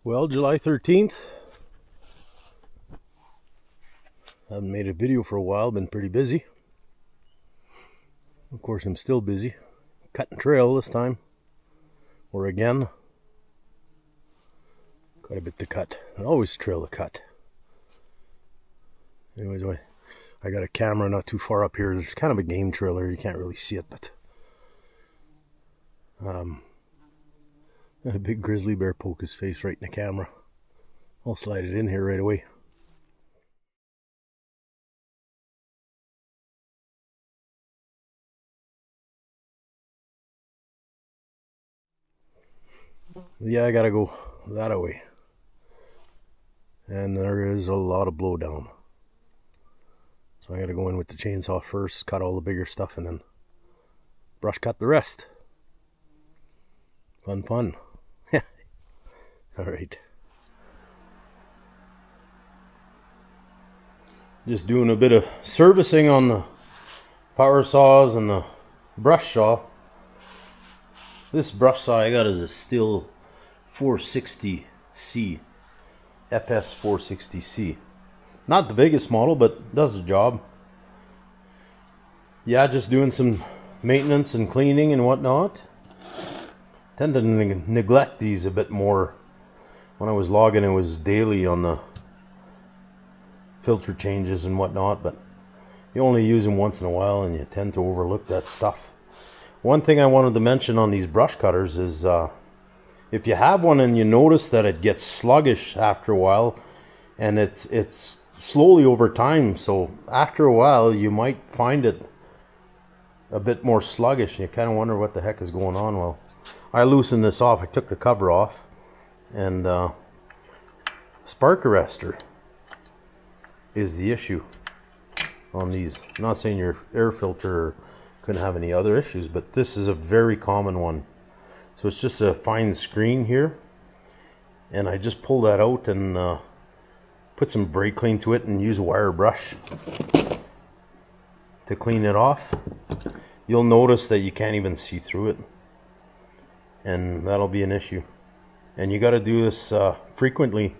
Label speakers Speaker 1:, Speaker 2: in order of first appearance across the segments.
Speaker 1: Well, July 13th. Haven't made a video for a while, been pretty busy. Of course, I'm still busy. Cutting trail this time. Or again. Quite a bit to cut. I always trail to cut. Anyways, I got a camera not too far up here. There's kind of a game trailer. You can't really see it, but a big grizzly bear poke his face right in the camera. I'll slide it in here right away. Yeah, I gotta go that way. And there is a lot of blowdown. So I gotta go in with the chainsaw first, cut all the bigger stuff, and then brush cut the rest. Fun. Alright. Just doing a bit of servicing on the power saws and the brush saw. This brush saw I got is a Stihl 460C. FS 460C. Not the biggest model, but does the job. Yeah, just doing some maintenance and cleaning and whatnot. Tend to neglect these a bit more. When I was logging, it was daily on the filter changes and whatnot, but you only use them once in a while and you tend to overlook that stuff. One thing I wanted to mention on these brush cutters is if you have one and you notice that it gets sluggish after a while, and it's slowly over time, so after a while you might find it a bit more sluggish and you kind of wonder what the heck is going on. Well, I loosened this off. I took the cover off, and spark arrestor is the issue on these. I'm not saying your air filter couldn't have any other issues, but this is a very common one. So it's just a fine screen here, and I just pull that out and put some brake clean to it and use a wire brush to clean it off. You'll notice that you can't even see through it, and that'll be an issue. And you got to do this frequently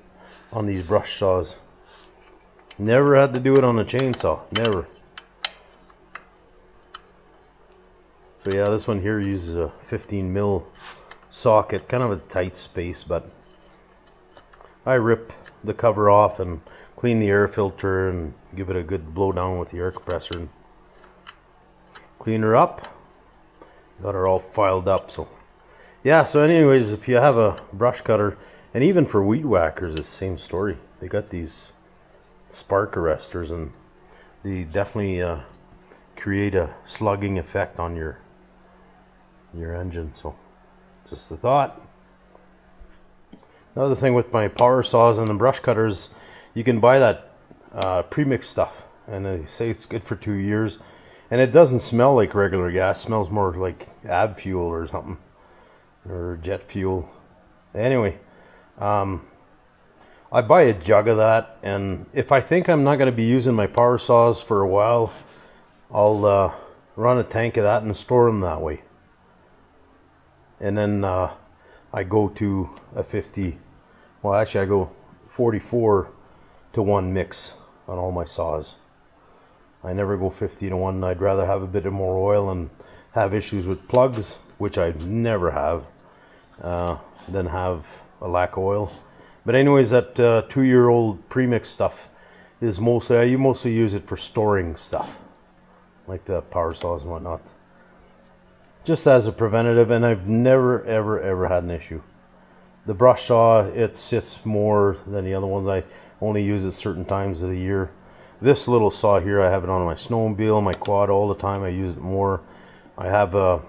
Speaker 1: on these brush saws. Never had to do it on a chainsaw, never. So yeah, this one here uses a 15 mil socket, kind of a tight space, but I rip the cover off and clean the air filter and give it a good blow down with the air compressor and clean her up. Got her all filed up. So yeah, so anyways, if you have a brush cutter, and even for weed whackers, it's the same story. They got these spark arresters, and they definitely create a slugging effect on your engine. So just a thought. Another thing with my power saws and the brush cutters, you can buy that premix stuff, and they say it's good for 2 years, and it doesn't smell like regular gas. It smells more like ab fuel or something, or jet fuel. Anyway, I buy a jug of that, and if I think I'm not going to be using my power saws for a while, I'll run a tank of that and store them that way. And then I go to a 50, well actually I go 44 to 1 mix on all my saws. I never go 50 to 1. I'd rather have a bit of more oil and have issues with plugs, which I never have, than have a lack of oil. But anyways, that 2-year-old premix stuff is mostly, I mostly use it for storing stuff, like the power saws and whatnot, just as a preventative, and I've never ever had an issue. The brush saw, it sits more than the other ones. I only use it certain times of the year. This little saw here, I have it on my snowmobile, my quad all the time. I use it more. I have a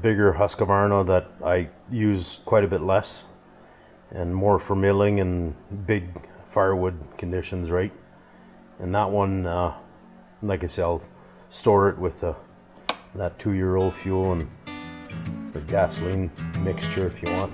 Speaker 1: bigger Husqvarna that I use quite a bit less, and more for milling and big firewood conditions, right? And that one, like I said, I'll store it with that 2-year-old fuel and the gasoline mixture if you want.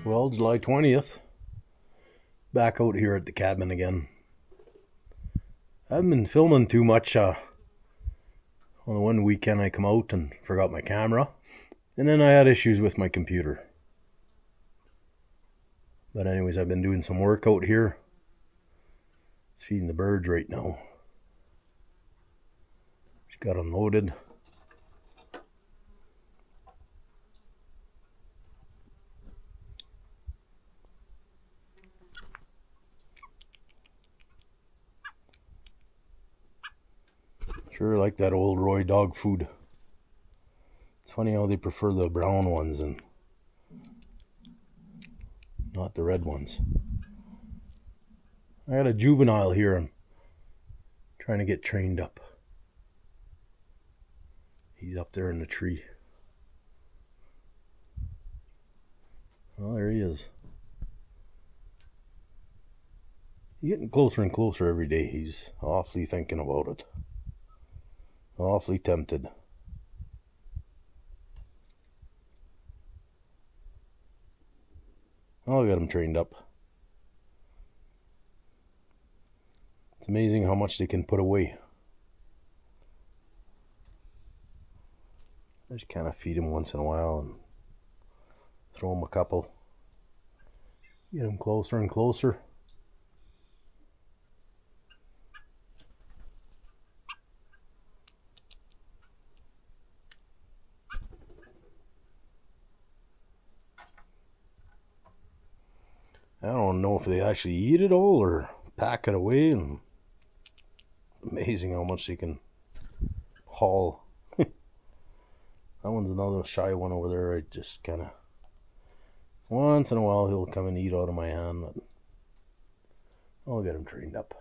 Speaker 1: Well, July 20th. Back out here at the cabin again. I haven't been filming too much. On the one weekend I come out and forgot my camera. And then I had issues with my computer. But anyways, I've been doing some work out here. It's feeding the birds right now. Just got unloaded. Sure like that old Roy dog food. It's funny how they prefer the brown ones and not the red ones. I got a juvenile here I'm trying to get trained up. He's up there in the tree. Oh, there he is. He's getting closer and closer every day. He's awfully thinking about it. Awfully tempted. I'll get him trained up. It's amazing how much they can put away. I just kind of feed him once in a while and throw him a couple. Get him closer and closer. I don't know if they actually eat it all or pack it away. And amazing how much they can haul. That one's another shy one over there. I just kind of, once in a while he'll come and eat out of my hand, but I'll get him trained up.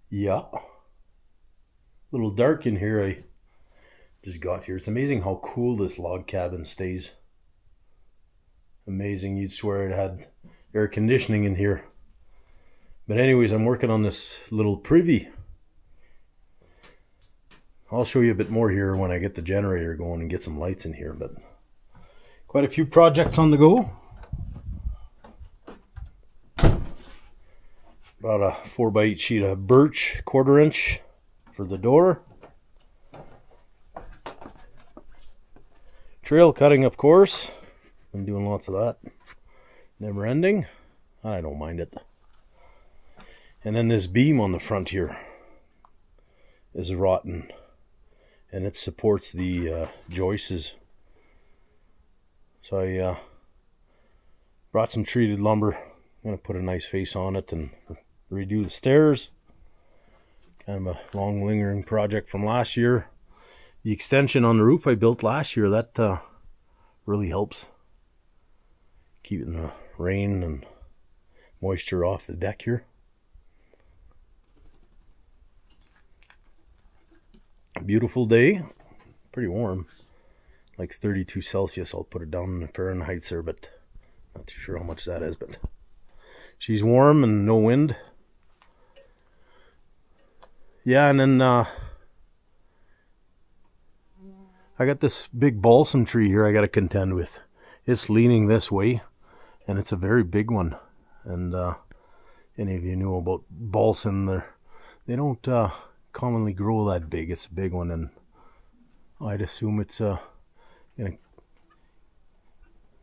Speaker 1: Yeah. A little dark in here. I just got here. It's amazing how cool this log cabin stays. Amazing. You'd swear it had air conditioning in here. But anyways, I'm working on this little privy. I'll show you a bit more here when I get the generator going and get some lights in here. But quite a few projects on the go. About a 4x8 sheet of birch, 1/4 inch for the door. Trail cutting, of course. Been doing lots of that. Never ending. I don't mind it. And then this beam on the front here is rotten. And it supports the joists. So I brought some treated lumber. I'm going to put a nice face on it and redo the stairs. Kind of a long lingering project from last year. The extension on the roof I built last year, that really helps. Keeping the rain and moisture off the deck here. Beautiful day. Pretty warm. Like 32 Celsius. I'll put it down in the Fahrenheit there, but not too sure how much that is. But she's warm and no wind. Yeah, and then I got this big balsam tree here I got to contend with. It's leaning this way, and it's a very big one. And any of you know about balsam, they don't commonly grow that big. It's a big one, and I'd assume it's gonna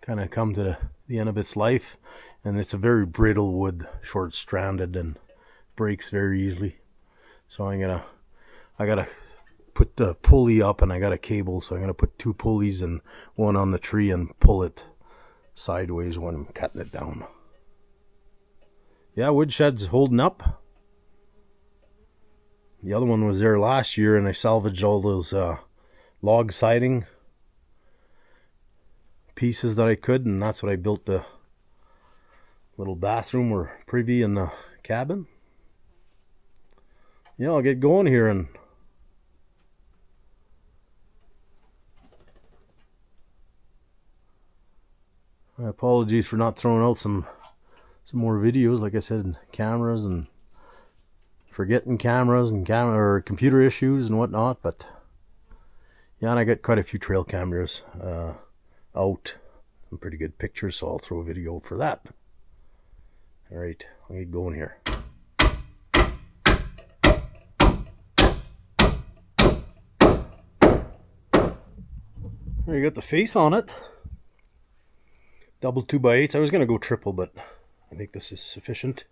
Speaker 1: kind of come to the end of its life. And it's a very brittle wood, short stranded, and breaks very easily. So I gotta put the pulley up, and I got a cable, so I'm gonna put 2 pulleys and one on the tree and pull it sideways when I'm cutting it down. Yeah, woodshed's holding up. The other one was there last year, and I salvaged all those log siding pieces that I could, and that's what I built the little bathroom or privy in the cabin. Yeah, I'll get going here, and my apologies for not throwing out some more videos. Like I said, cameras and forgetting cameras and computer issues and whatnot. But Yeah, and I got quite a few trail cameras out. Some pretty good pictures, so I'll throw a video for that. Alright, I'll get going here. There, you got the face on it. Double 2x8s. I was going to go triple, but I think this is sufficient.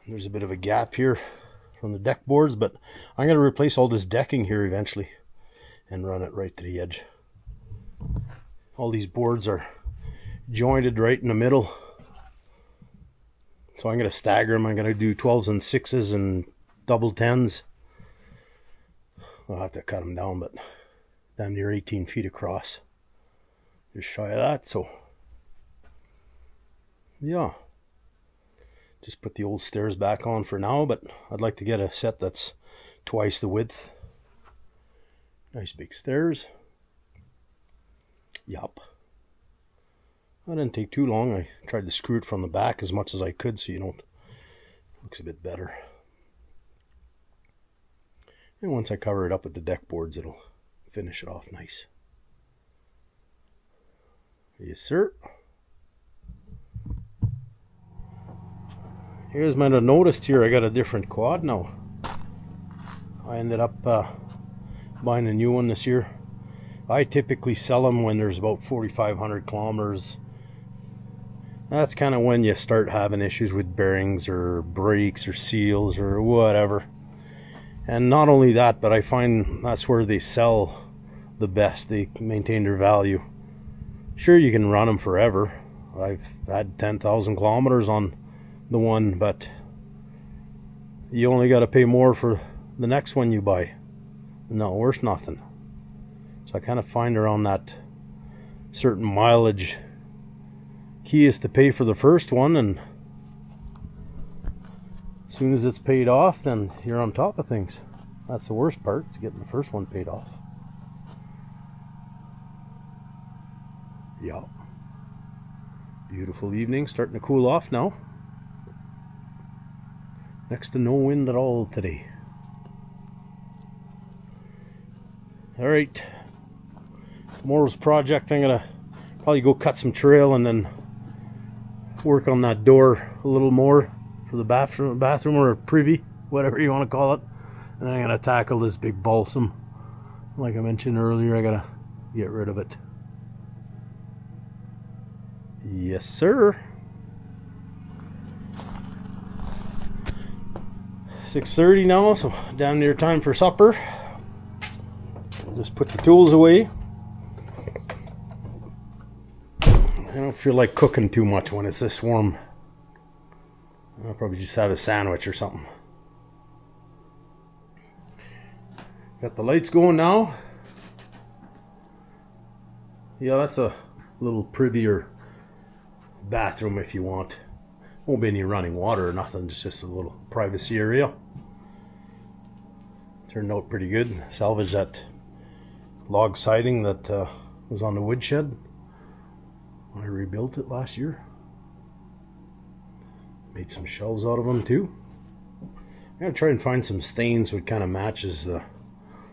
Speaker 1: There's a bit of a gap here from the deck boards, but I'm going to replace all this decking here eventually and run it right to the edge. All these boards are jointed right in the middle, so I'm going to stagger them. I'm going to do 12s and 6s and double 10s. I'll have to cut them down, but damn near 18 feet across. Just shy of that, so yeah. Just put the old stairs back on for now, but I'd like to get a set that's twice the width. Nice big stairs. Yup. That didn't take too long. I tried to screw it from the back as much as I could so you don't. Looks a bit better. And once I cover it up with the deck boards, it'll finish it off nice. Yes, sir. You guys might have noticed here I got a different quad now. I ended up buying a new one this year. I typically sell them when there's about 4,500 kilometers. That's kind of when you start having issues with bearings or brakes or seals or whatever. And not only that, but I find that's where they sell the best. They maintain their value. Sure, you can run them forever. I've had 10,000 kilometers on the one, but you only got to pay more for the next one you buy. No, worth nothing. So I kind of find around that certain mileage. Key is to pay for the first one, and as soon as it's paid off, then you're on top of things. That's the worst part, getting the first one paid off. Yeah. Beautiful evening, starting to cool off now. Next to no wind at all today. Alright. Tomorrow's project, I'm gonna probably go cut some trail and then work on that door a little more for the bathroom or privy, whatever you want to call it. And I'm gonna tackle this big balsam. Like I mentioned earlier, I gotta get rid of it. Yes, sir. 6:30 now, so damn near time for supper. I'll just put the tools away. I don't feel like cooking too much when it's this warm. I'll probably just have a sandwich or something. Got the lights going now. Yeah, that's a little privy or bathroom if you want. Won't be any running water or nothing, it's just a little privacy area. Turned out pretty good. Salvaged that log siding that was on the woodshed when I rebuilt it last year. Made some shelves out of them too. I'm gonna try and find some stains so it kind of matches the.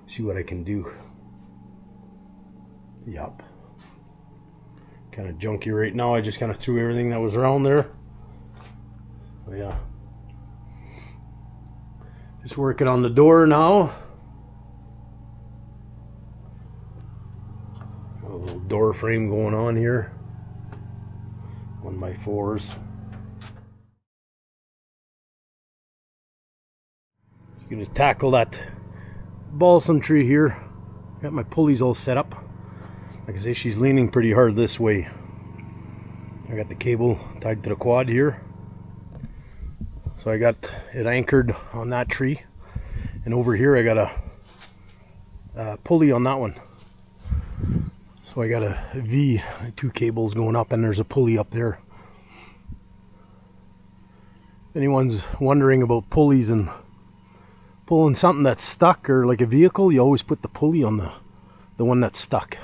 Speaker 1: See what I can do. Yup. Kind of junky right now. I just kind of threw everything that was around there. So yeah. Just working on the door now. Got a little door frame going on here. 1x4s. Just gonna tackle that balsam tree here. Got my pulleys all set up. Like I say, she's leaning pretty hard this way. I got the cable tied to the quad here. So I got it anchored on that tree. And over here I got a pulley on that one. So I got a V, 2 cables going up, and there's a pulley up there. If anyone's wondering about pulleys and pulling something that's stuck, or like a vehicle, you always put the pulley on the one that's stuck.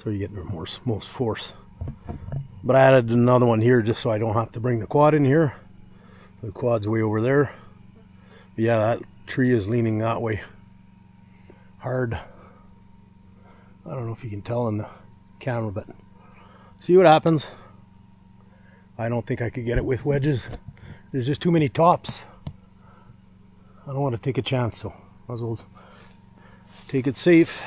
Speaker 1: So you get the most force. But I added another one here just so I don't have to bring the quad in here. The quad's way over there. But yeah, that tree is leaning that way. hard. I don't know if you can tell in the camera, but see what happens. I don't think I could get it with wedges. There's just too many tops. I don't want to take a chance, so might as well take it safe.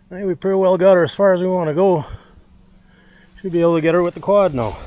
Speaker 1: I think we pretty well got her as far as we want to go. Should be able to get her with the quad now.